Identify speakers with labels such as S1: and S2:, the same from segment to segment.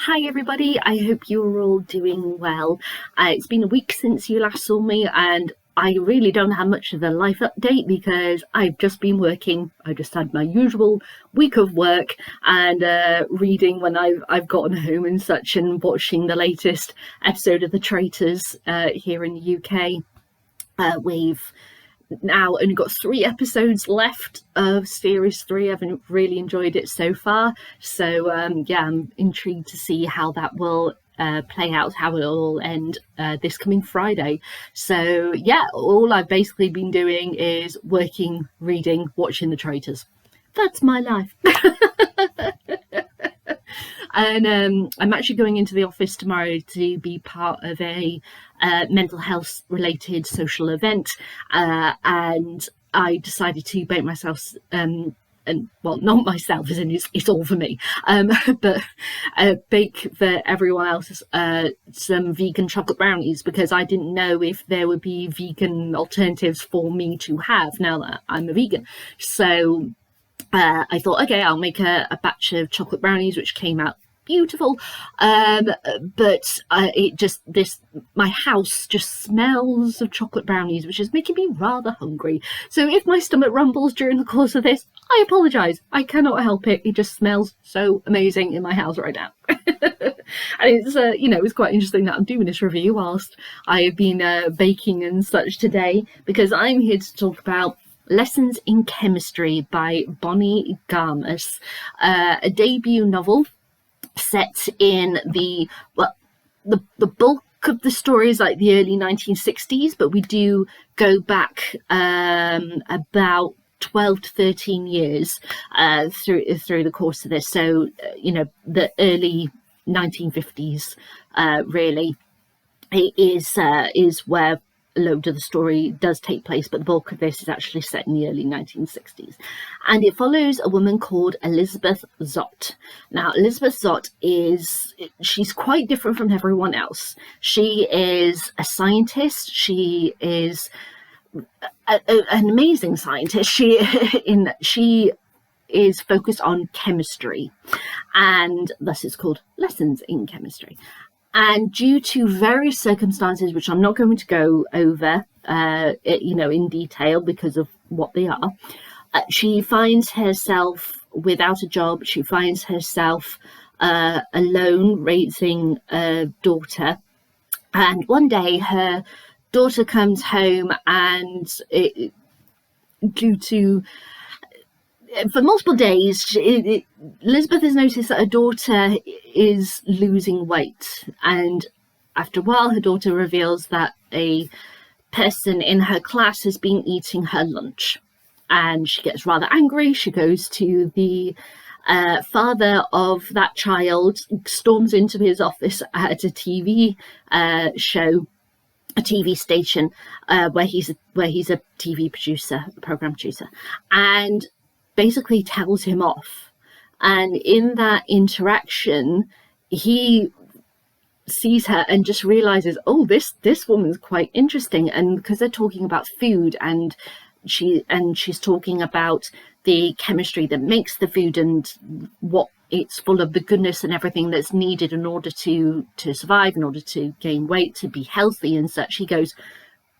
S1: Hi everybody, I hope you're all doing well. It's been a week since you last saw me and I really don't have much of a life update because I've just been working. I just had my usual week of work and reading when I've gotten home and such, and watching the latest episode of The Traitors here in the UK. We've now only got 3 episodes left of series 3. I've really enjoyed it so far, so yeah, I'm intrigued to see how that will play out, how it'll all end this coming Friday. So yeah, all I've basically been doing is working, reading, watching The Traitors. That's my life. And I'm actually going into the office tomorrow to be part of a mental health related social event, and I decided to bake myself and well, not myself as in it's all for me, but bake for everyone else some vegan chocolate brownies, because I didn't know if there would be vegan alternatives for me to have now that I'm a vegan. So I thought, okay, I'll make a batch of chocolate brownies, which came out beautiful, but my house just smells of chocolate brownies, which is making me rather hungry. So if my stomach rumbles during the course of this, I apologise. I cannot help it. It just smells so amazing in my house right now. And it's it's quite interesting that I'm doing this review whilst I have been baking and such today, because I'm here to talk about Lessons in Chemistry by Bonnie Garmus, a debut novel set in the bulk of the story is like the early 1960s, but we do go back about 12 to 13 years through the course of this. So the early 1950s really is where a load of the story does take place, but the bulk of this is actually set in the early 1960s. And it follows a woman called Elizabeth Zott. Now, Elizabeth Zott she's quite different from everyone else. She is a scientist. She is an amazing scientist. She is focused on chemistry, and thus it's called Lessons in Chemistry. And due to various circumstances, which I'm not going to go over, in detail because of what they are, she finds herself without a job. She finds herself alone raising a daughter. And one day her daughter comes home, and for multiple days, Elizabeth has noticed that her daughter is losing weight. And after a while, her daughter reveals that a person in her class has been eating her lunch. And she gets rather angry. She goes to the father of that child, storms into his office at a TV show, a TV station, where he's a TV producer, a program producer, and basically tells him off. And in that interaction, he sees her and just realizes, oh, this woman's quite interesting. And because they're talking about food, and she's talking about the chemistry that makes the food and what it's full of, the goodness and everything that's needed in order to survive, in order to gain weight, to be healthy and such, he goes,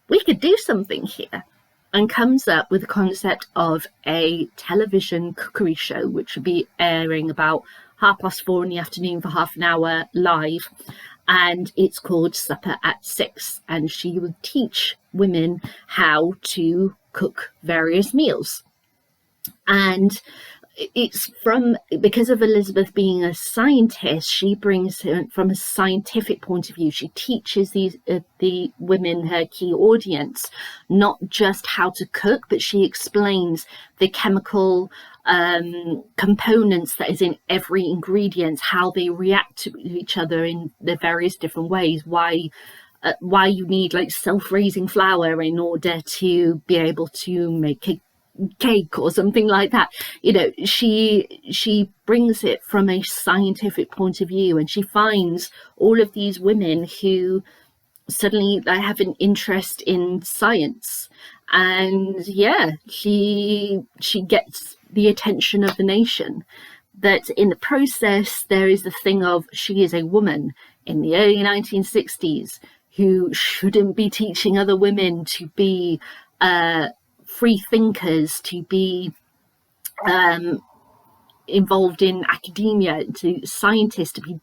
S1: we could do something here. And comes up with the concept of a television cookery show, which would be airing about 4:30 in the afternoon for half an hour live. And it's called Supper at 6. And she would teach women how to cook various meals. And it's because of Elizabeth being a scientist, she brings it from a scientific point of view. She teaches the women, her key audience, not just how to cook, but she explains the chemical components that is in every ingredient, how they react to each other in the various different ways, why you need like self-raising flour in order to be able to make cake or something like that. She brings it from a scientific point of view, and she finds all of these women who suddenly have an interest in science, and yeah, she gets the attention of the nation that in the process, there is the thing of she is a woman in the early 1960s who shouldn't be teaching other women to be free thinkers, to be involved in academia, to scientists, to be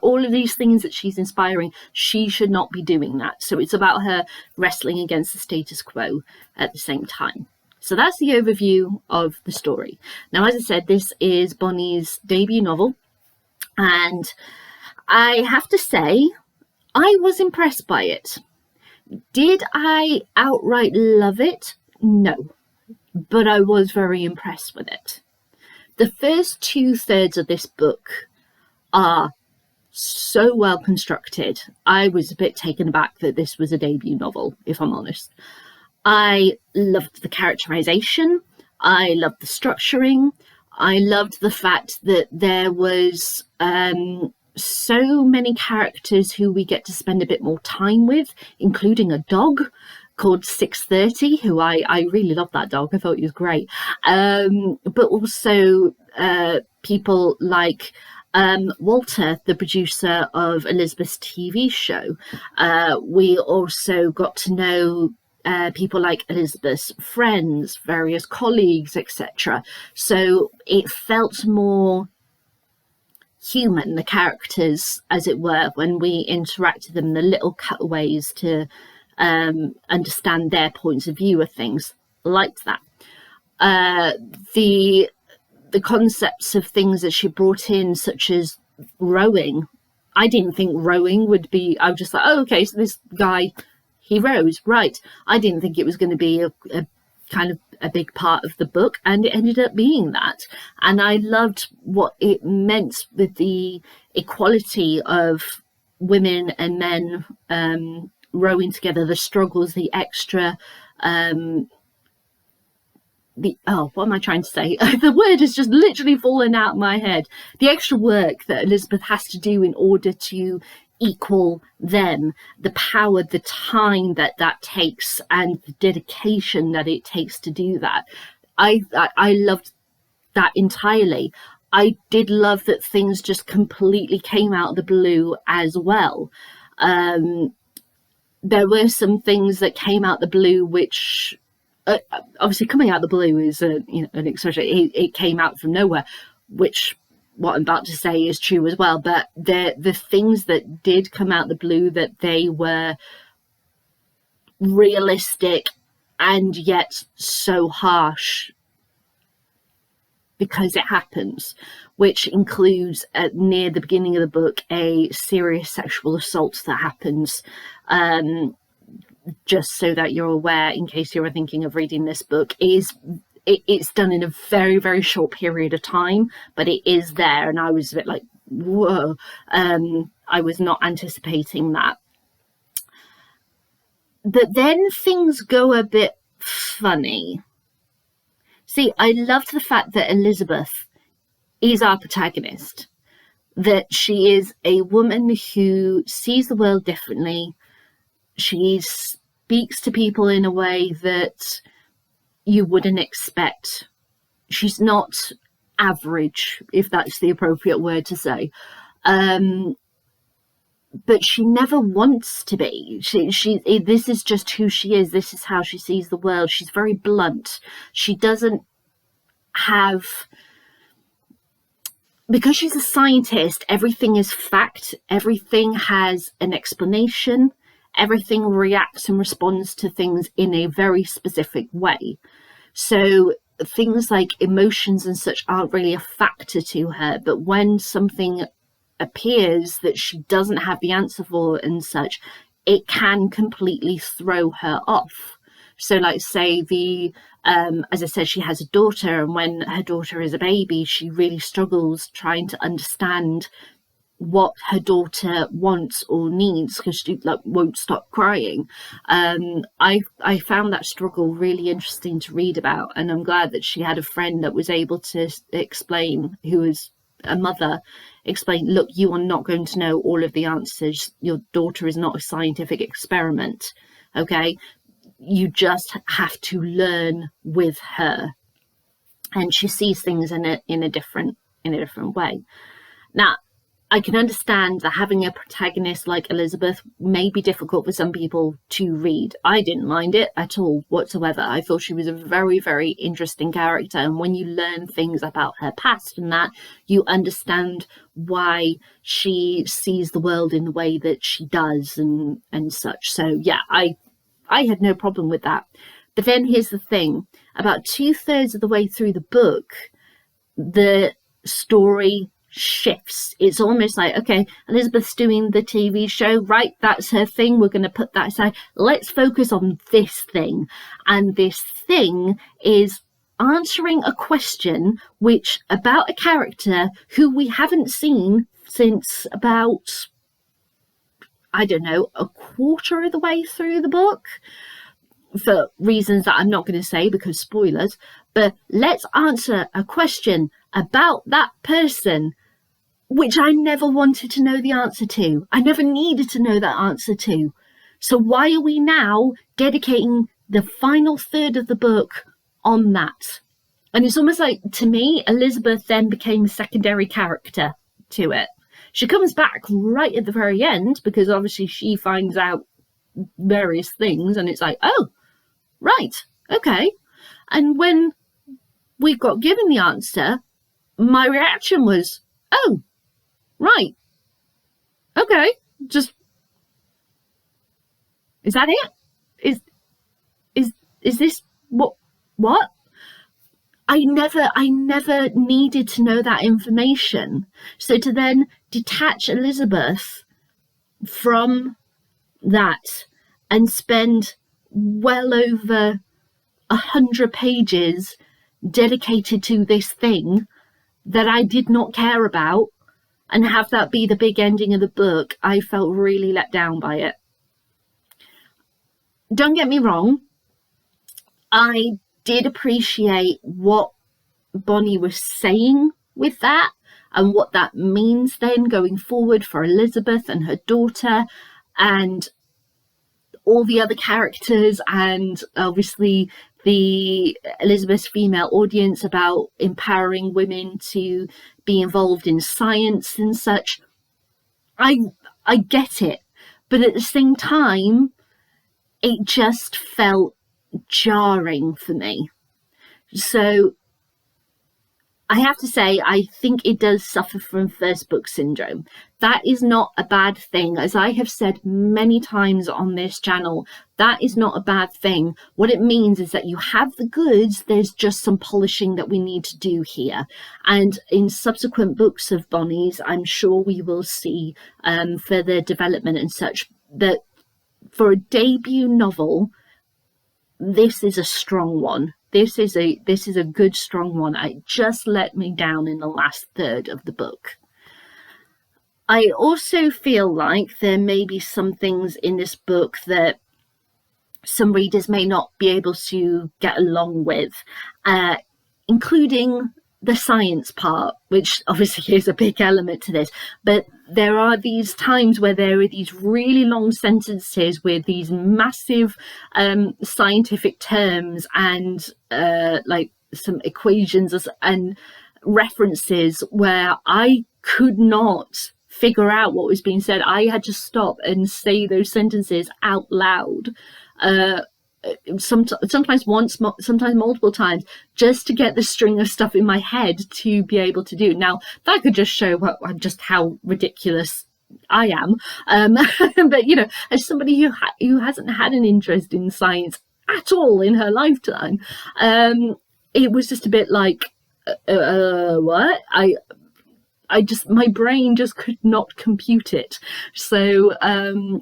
S1: all of these things that she's inspiring. She should not be doing that. So it's about her wrestling against the status quo at the same time. So that's the overview of the story. Now, as I said, this is Bonnie's debut novel, and I have to say I was impressed by it. Did I outright love it? No, but I was very impressed with it. The first 2/3 of this book are so well constructed. I was a bit taken aback that this was a debut novel, if I'm honest. I loved the characterization. I loved the structuring. I loved the fact that there was so many characters who we get to spend a bit more time with, including a dog called 630, who I really loved that dog. I thought he was great. But also people like Walter, the producer of Elizabeth's TV show. We also got to know people like Elizabeth's friends, various colleagues, etc. So it felt more human, the characters, as it were, when we interacted them, the little cutaways to understand their points of view of things. Liked that. The concepts of things that she brought in, such as rowing. I didn't think rowing would be, I was just like, oh, okay, so this guy, he rows, right. I didn't think it was going to be a kind of a big part of the book, and it ended up being that. And I loved what it meant with the equality of women and men rowing together, the struggles, the extra what am I trying to say? The word has just literally fallen out of my head. The extra work that Elizabeth has to do in order to equal them, the power, the time that takes, and the dedication that it takes to do that. I loved that entirely. I did love that things just completely came out of the blue as well. There were some things that came out the blue which obviously coming out the blue is an expression. It came out from nowhere, which what I'm about to say is true as well. But the things that did come out the blue, that they were realistic and yet so harsh because it happens, which includes near the beginning of the book a serious sexual assault that happens. Just so that you're aware, in case you were thinking of reading this book, it's done in a very, very short period of time, but it is there, and I was a bit like, whoa. I was not anticipating that. But then things go a bit funny. See, I loved the fact that Elizabeth is our protagonist, that she is a woman who sees the world differently. She speaks to people in a way that you wouldn't expect. She's not average, if that's the appropriate word to say. But she never wants to be. This is just who she is. This is how she sees the world. She's very blunt. She doesn't have... Because she's a scientist, everything is fact. Everything has an explanation. Everything reacts and responds to things in a very specific way. So things like emotions and such aren't really a factor to her. But when something appears that she doesn't have the answer for and such, it can completely throw her off. So like say as I said, she has a daughter, and when her daughter is a baby, she really struggles trying to understand what her daughter wants or needs, because she won't stop crying. I found that struggle really interesting to read about, and I'm glad that she had a friend that was able to explain, who was a mother, explain, look, you are not going to know all of the answers. Your daughter is not a scientific experiment, okay? You just have to learn with her. And she sees things in a different in a different way. Now, I can understand that having a protagonist like Elizabeth may be difficult for some people to read. I didn't mind it at all whatsoever. I thought she was a very, very interesting character. And when you learn things about her past and that, you understand why she sees the world in the way that she does and such. So, yeah, I had no problem with that. But then here's the thing. About 2/3 of the way through the book, the story shifts. It's almost like, okay, Elizabeth's doing the TV show, right? That's her thing. We're going to put that aside. Let's focus on this thing. And this thing is answering a question which about a character who we haven't seen since about, I don't know, a quarter of the way through the book, for reasons that I'm not going to say because spoilers. But let's answer a question about that person which I never wanted to know the answer to. I never needed to know that answer to. So why are we now dedicating the final third of the book on that? And it's almost like, to me, Elizabeth then became a secondary character to it. She comes back right at the very end because obviously she finds out various things and it's like, oh, right, okay. And when we got given the answer, my reaction was, oh, right, okay, just, is that it? Is this what? I never needed to know that information. So to then detach Elizabeth from that and spend well over 100 pages dedicated to this thing that I did not care about and have that be the big ending of the book, I felt really let down by it. Don't get me wrong, I did appreciate what Bonnie was saying with that and what that means then going forward for Elizabeth and her daughter and all the other characters, and obviously the Elizabeth's female audience about empowering women to be involved in science and such. I get it, but at the same time, it just felt jarring for me. So I have to say, I think it does suffer from first book syndrome. That is not a bad thing. As I have said many times on this channel, that is not a bad thing. What it means is that you have the goods, there's just some polishing that we need to do here. And in subsequent books of Bonnie's, I'm sure we will see further development and such. That for a debut novel, this is a strong one. This is a good, strong one. It just let me down in the last third of the book. I also feel like there may be some things in this book that some readers may not be able to get along with, including the science part, which obviously is a big element to this. But there are these times where there are these really long sentences with these massive scientific terms and like some equations and references where I could not figure out what was being said. I had to stop and say those sentences out loud. Sometimes once, sometimes multiple times, just to get the string of stuff in my head to be able to do. Now, that could just show just how ridiculous I am. But, you know, as somebody who hasn't had an interest in science at all in her lifetime, it was just a bit like, what? My brain just could not compute it. So,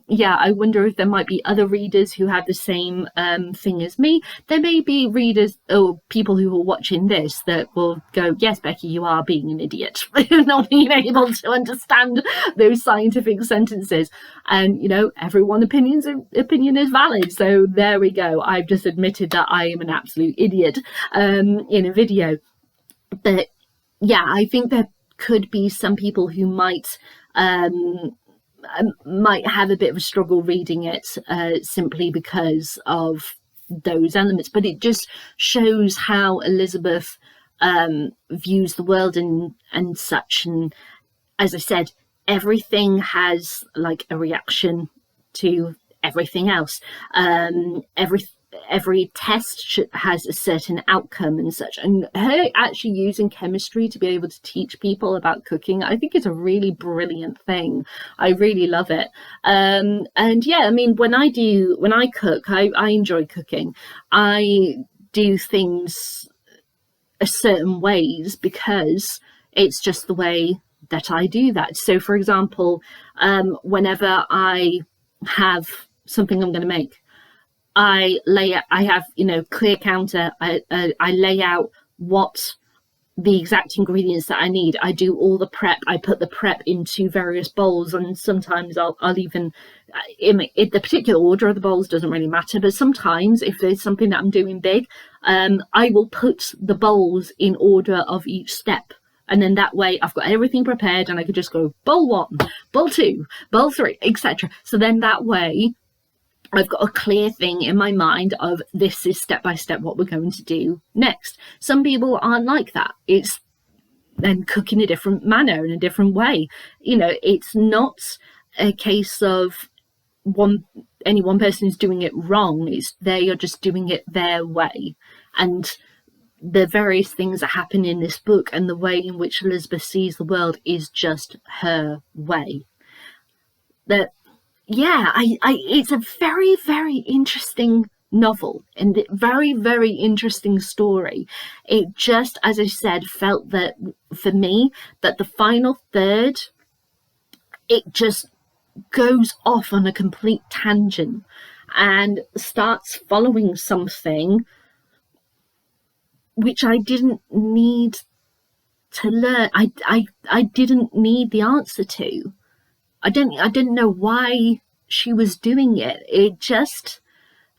S1: yeah, I wonder if there might be other readers who have the same thing as me. There may be readers or people who are watching this that will go, yes, Becky, you are being an idiot, not being able to understand those scientific sentences. And, you know, everyone's opinion is valid. So there we go. I've just admitted that I am an absolute idiot in a video. But yeah, I think that could be some people who might have a bit of a struggle reading it simply because of those elements. But it just shows how Elizabeth views the world and such. And as I said, everything has like a reaction to everything else. Every test has a certain outcome and such. And her actually using chemistry to be able to teach people about cooking, I think is a really brilliant thing. I really love it. And yeah, I mean, when I cook, I enjoy cooking. I do things a certain ways because it's just the way that I do that. So for example, whenever I have something I'm going to make, I have, clear counter. I lay out what the exact ingredients that I need. I do all the prep. I put the prep into various bowls, and sometimes I'll even, the particular order of the bowls doesn't really matter, but sometimes if there's something that I'm doing big, I will put the bowls in order of each step. And then that way I've got everything prepared and I could just go bowl 1, bowl 2, bowl 3, etc. So then that way I've got a clear thing in my mind of this is step by step what we're going to do next. Some people aren't like that. It's then cook in a different manner, in a different way. It's not a case of any one person is doing it wrong. It's they are just doing it their way. And the various things that happen in this book and the way in which Elizabeth sees the world is just her way. It's a very, very interesting novel and very, very interesting story. It just, as I said, felt that for me, that the final third, it just goes off on a complete tangent and starts following something which I didn't need to learn. I didn't need the answer to. I didn't know why she was doing it. It just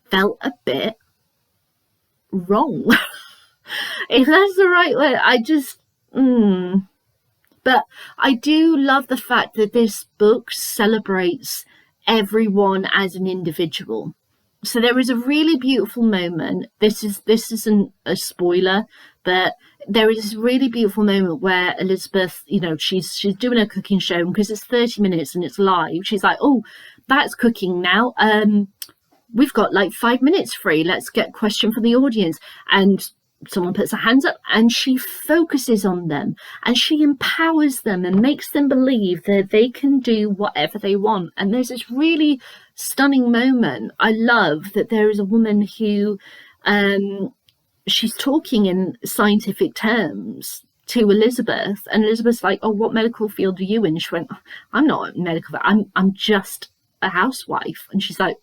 S1: felt a bit wrong. If that's the right word. But I do love the fact that this book celebrates everyone as an individual. So there is a really beautiful moment. This isn't a spoiler, but there is a really beautiful moment where Elizabeth, she's doing a cooking show, because it's 30 minutes and it's live. She's like, oh, that's cooking now. We've got like 5 minutes free. Let's get a question from the audience. And someone puts their hands up and she focuses on them and she empowers them and makes them believe that they can do whatever they want. And there's this really stunning moment. I love that there is a woman who she's talking in scientific terms to Elizabeth, and Elizabeth's like, oh, what medical field are you in? She went, I'm not a medical, I'm just a housewife. And she's like,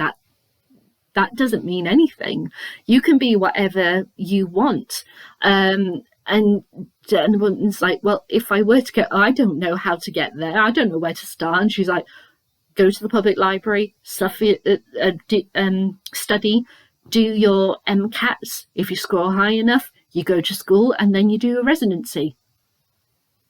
S1: that doesn't mean anything. You can be whatever you want. And the woman's like, well, if I were to get, I don't know how to get there. I don't know where to start. And she's like, go to the public library, study, do your MCATs. If you score high enough, you go to school and then you do a residency.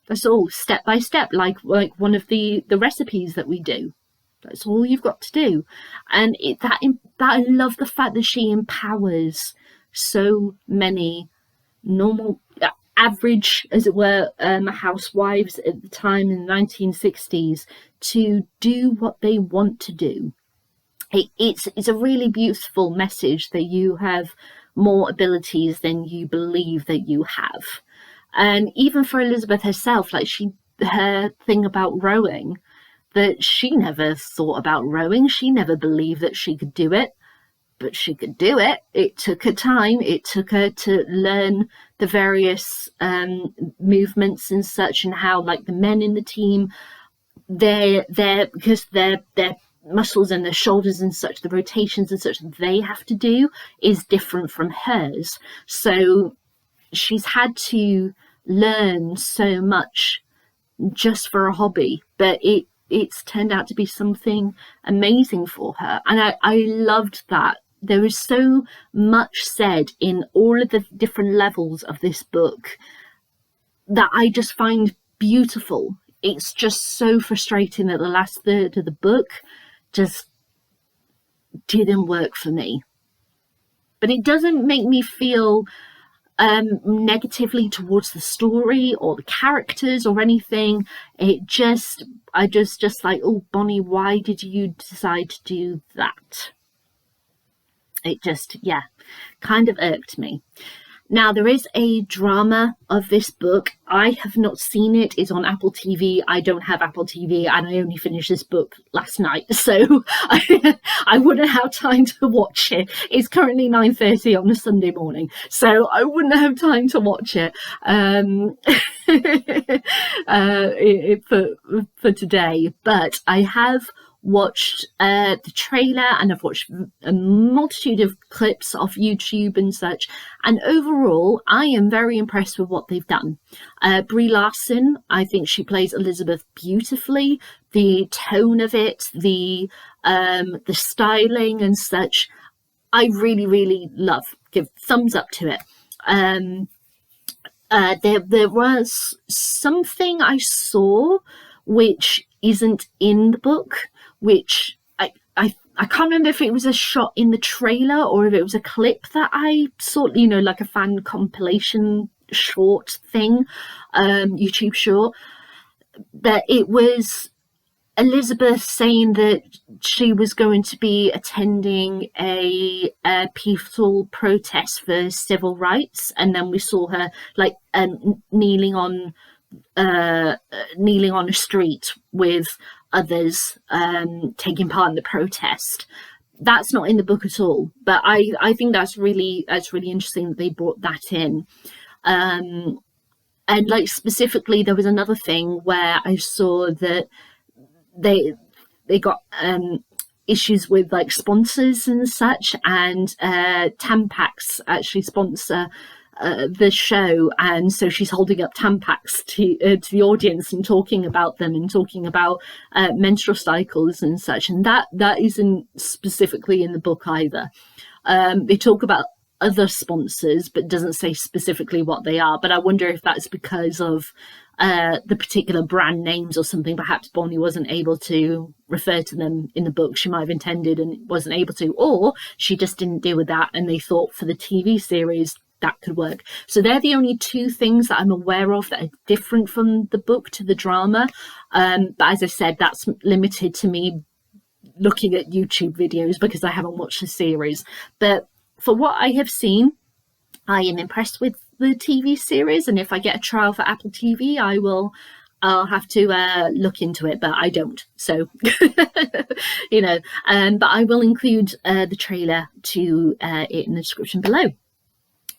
S1: That's all, step by step, like one of the recipes that we do. That's all you've got to do. And that I love the fact that she empowers so many normal, average, as it were, housewives at the time in the 1960s to do what they want to do. It's a really beautiful message that you have more abilities than you believe that you have. And even for Elizabeth herself, like her thing about rowing, that she never thought about rowing. She never believed that she could do it, but she could do it. It took her time. It took her to learn the various movements and such, and how, like, the men in the team, because their muscles and their shoulders and such, the rotations and such they have to do is different from hers. So she's had to learn so much just for a hobby, but it's turned out to be something amazing for her. And I loved that. There is so much said in all of the different levels of this book that I just find beautiful. It's just so frustrating that the last third of the book just didn't work for me. But it doesn't make me feel negatively towards the story or the characters or anything. I just like, oh, Bonnie, why did you decide to do that? It just, yeah, kind of irked me. Now, there is a drama of this book. I have not seen it. It's on Apple TV. I don't have Apple TV, and I only finished this book last night, so I wouldn't have time to watch it. It's currently 9:30 on a Sunday morning, so I wouldn't have time to watch it for today. But I have watched the trailer, and I've watched a multitude of clips off YouTube and such, and overall I am very impressed with what they've done. Brie Larson, I think she plays Elizabeth beautifully. The tone of it, the styling and such, I really love. Give thumbs up to it. There was something I saw which isn't in the book, which I can't remember if it was a shot in the trailer or if it was a clip that I saw, you know, like a fan compilation short thing, YouTube short. But it was Elizabeth saying that she was going to be attending a peaceful protest for civil rights, and then we saw her like kneeling on a street with others taking part in the protest. That's not in the book at all, but I think that's really interesting that they brought that in. And like specifically, there was another thing where I saw that they got issues with like sponsors and such, and Tampax actually sponsor the show, and so she's holding up Tampax to the audience and talking about them and talking about menstrual cycles and such, and that isn't specifically in the book either. They talk about other sponsors but doesn't say specifically what they are, but I wonder if that's because of the particular brand names or something. Perhaps Bonnie wasn't able to refer to them in the book. She might have intended and wasn't able to, or she just didn't deal with that and they thought for the TV series that could work. So they're the only two things that I'm aware of that are different from the book to the drama. But as I said, that's limited to me looking at YouTube videos because I haven't watched the series. But for what I have seen, I am impressed with the TV series, and if I get a trial for Apple TV, I'll have to look into it, but I don't. So, you know, but I will include the trailer to it in the description below.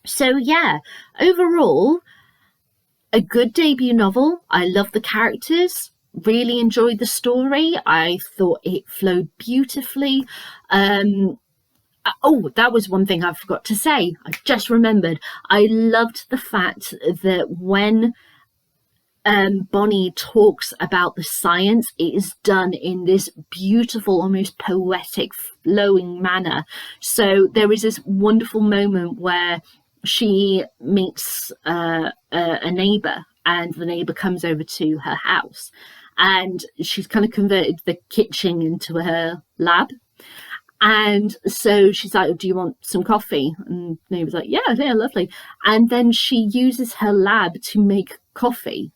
S1: So yeah, overall, a good debut novel. I love the characters, really enjoyed the story. I thought it flowed beautifully. Oh, that was one thing I forgot to say. I just remembered. I loved the fact that when Bonnie talks about the science, it is done in this beautiful, almost poetic, flowing manner. So there is this wonderful moment where she meets a neighbour, and the neighbour comes over to her house, and she's kind of converted the kitchen into her lab. And so she's like, oh, do you want some coffee? And the neighbour's like, yeah, lovely. And then she uses her lab to make coffee.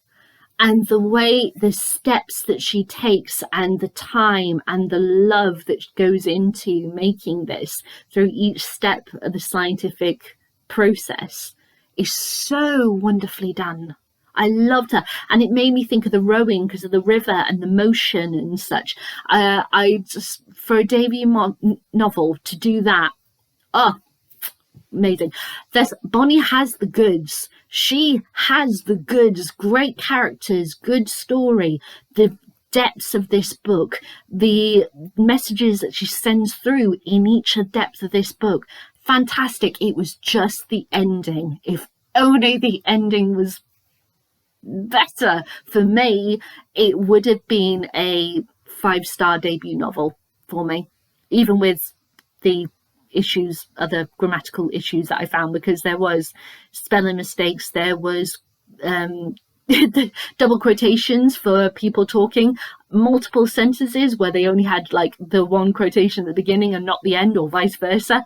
S1: And the way, the steps that she takes and the time and the love that goes into making this through each step of the scientific process is so wonderfully done. I loved her, and it made me think of the rowing because of the river and the motion and such. I just, for a debut novel to do that, oh, amazing. Bonnie has the goods. She has the goods. Great characters, good story, the depths of this book, the messages that she sends through in each depth of this book. Fantastic. It was just the ending. If only the ending was better for me, it would have been a 5-star debut novel for me, even with the issues, other grammatical issues that I found, because there was spelling mistakes, there was double quotations for people talking, multiple sentences where they only had like the one quotation at the beginning and not the end, or vice versa.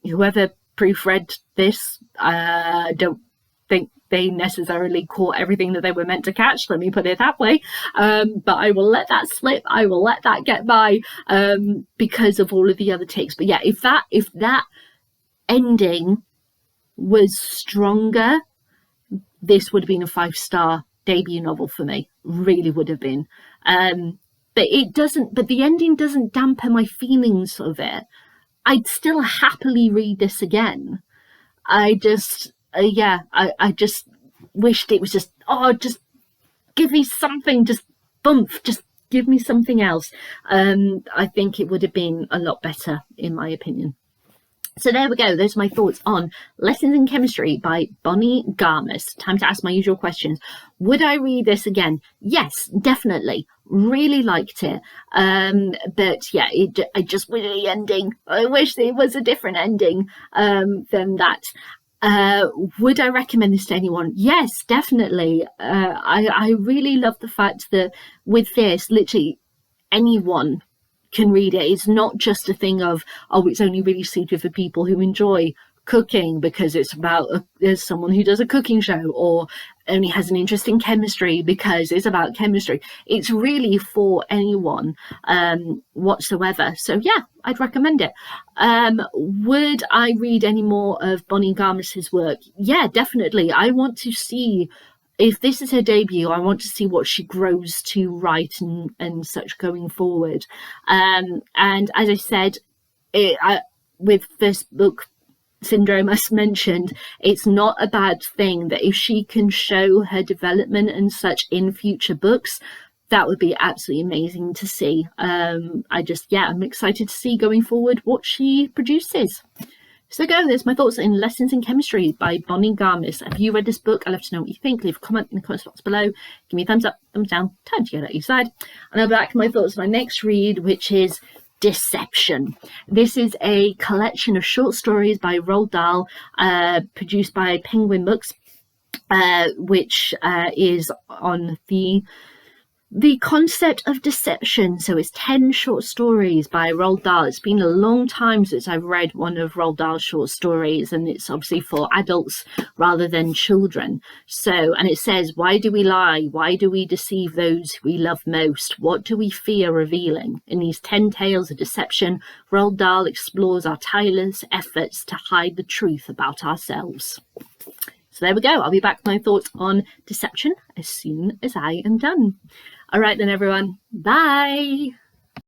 S1: Whoever proofread this. Don't think they necessarily caught everything that they were meant to catch, let me put it that way. But I will let that slip. I will let that get by, because of all of the other takes. But yeah, if that ending was stronger, this would have been a 5-star debut novel for me. Really would have been. But the ending doesn't dampen my feelings of it. I'd still happily read this again. I just wished it was just give me something, just give me something else. I think it would have been a lot better, in my opinion. So there we go. Those are my thoughts on Lessons in Chemistry by Bonnie Garmus. Time to ask my usual questions. Would I read this again? Yes, definitely. Really liked it. But yeah, I just wish the ending. I wish there was a different ending than that. Would I recommend this to anyone? Yes, definitely. I really love the fact that with this, literally anyone can read it. It's not just a thing of, it's only really suited for people who enjoy cooking because it's about there's someone who does a cooking show, or only has an interest in chemistry because it's about chemistry. It's really for anyone whatsoever. So yeah, I'd recommend it. Would I read any more of Bonnie Garmus's work? Yeah, definitely. I want to see, if this is her debut, I want to see what she grows to write and such going forward. And as I said, with first book syndrome, as mentioned, it's not a bad thing that if she can show her development and such in future books, that would be absolutely amazing to see. I'm excited to see going forward what she produces. So there's my thoughts in Lessons in Chemistry by Bonnie Garmus. Have you read this book? I'd love to know what you think. Leave a comment in the comments box below. Give me a thumbs up, thumbs down, time to get out your side. And I'll be back to my thoughts on my next read, which is Deception. This is a collection of short stories by Roald Dahl, produced by Penguin Books, which is on the concept of deception. So it's 10 short stories by Roald Dahl. It's been a long time since I've read one of Roald Dahl's short stories, and it's obviously for adults rather than children. So, and it says, why do we lie? Why do we deceive those we love most? What do we fear revealing? In these 10 tales of deception, Roald Dahl explores our tireless efforts to hide the truth about ourselves. So there we go. I'll be back with my thoughts on Deception as soon as I am done. All right then, everyone. Bye.